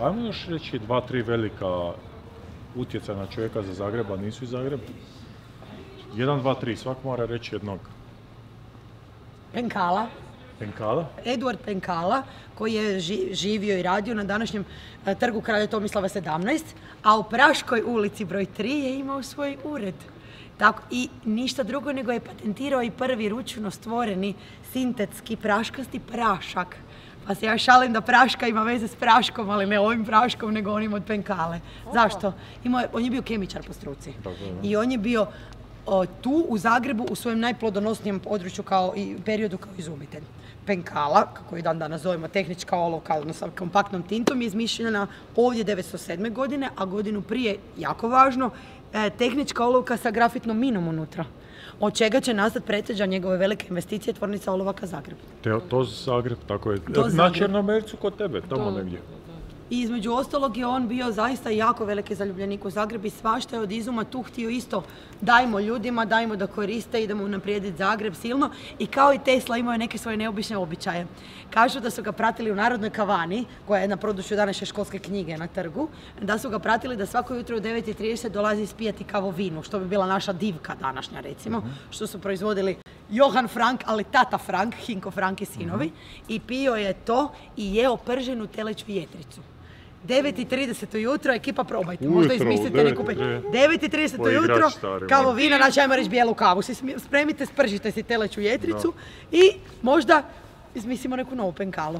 Ajmo još reći 2-3 velika utjecaja na čovjeka za Zagreb, a nisu iz Zagreba. 1, 2, 3, svak mora reći jednog. Penkala. Penkala? Eduard Penkala, koji je živio i radio na današnjem trgu Kralja Tomislava 17, a u Praškoj ulici broj 3 je imao svoj ured. Tako, i ništa drugo nego je patentirao i prvi ručno stvoreni sintetski praškasti prašak. Pa se ja šalim da praška ima veze s praškom, ali ne ovim praškom, nego onim od Penkale. Zašto? On je bio kemičar po struci. I on je bio tu u Zagrebu u svojem najplodonosnijem području kao i periodu kao izumitelj. Penkala, kako je dan danas zovemo tehnička olovka, odnosno sa kompaktnom tintom, je izmišljena ovdje 907. godine, a godinu prije, jako važno, tehnička olovka sa grafitnom minom unutra. Od čega će nastati preteža njegove velike investicije tvornica olovaka Zagreb. To Zagreb, tako je. Na Črnomercu kod tebe, tamo negdje. I između ostalog je on bio zaista jako veliki zaljubljenik u Zagreb i svašta je od izuma tu htio isto. Dajmo ljudima, dajmo da koriste, idemo unaprijediti Zagreb silno. I kao i Tesla imao je neke svoje neobične običaje. Kažu da su ga pratili u Narodnoj kavani, koja je na području današnje školske knjige na trgu, da su ga pratili da svako jutro u 9:30 dolazi ispijati kavovinu, što bi bila naša divka današnja recimo, što su proizvodili Johan Frank, ali tata Frank, Hinko Frank i sinovi, i pio je to i jeo prženu teleću jetricu. 9:30 ujutro, ekipa probajte, možda izmislite neku 9:30 ujutro, kavovina, znači ajmo reći bijelu kavu, spremite, spržite si teleću jetricu i možda izmislimo neku novu penkalu.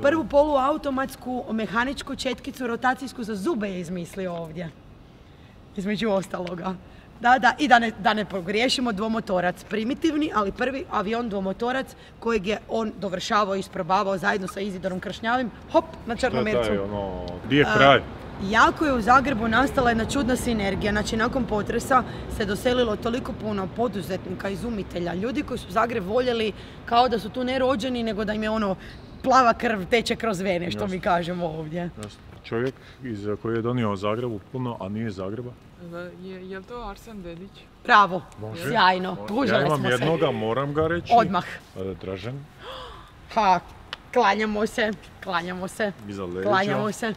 Prvu poluautomatsku mehaničku četkicu rotacijsku za zube je izmislio ovdje, između ostaloga. Da, i da ne pogriješimo, dvomotorac, primitivni, ali prvi avion dvomotorac kojeg je on dovršavao i isprobavao zajedno sa Izidorom Kršnjavim, hop, na Črnomercu. Gdje je kraj? Jako je u Zagrebu nastala jedna čudna sinergija, znači nakon potresa se doselilo toliko puno poduzetnika, izumitelja, ljudi koji su Zagreb voljeli kao da su tu ne rođeni, nego da im je plava krv teče kroz vene, što mi kažemo ovdje. Čovjek koji je donio Zagrebu puno, a nije iz Zagreba? Je li to Arsen Dedić? Bravo, sjajno, pužali smo se. Ja imam jednoga, moram ga reći. Odmah. Dražen. Ha, klanjamo se. Iza Lelića. Klanjamo se.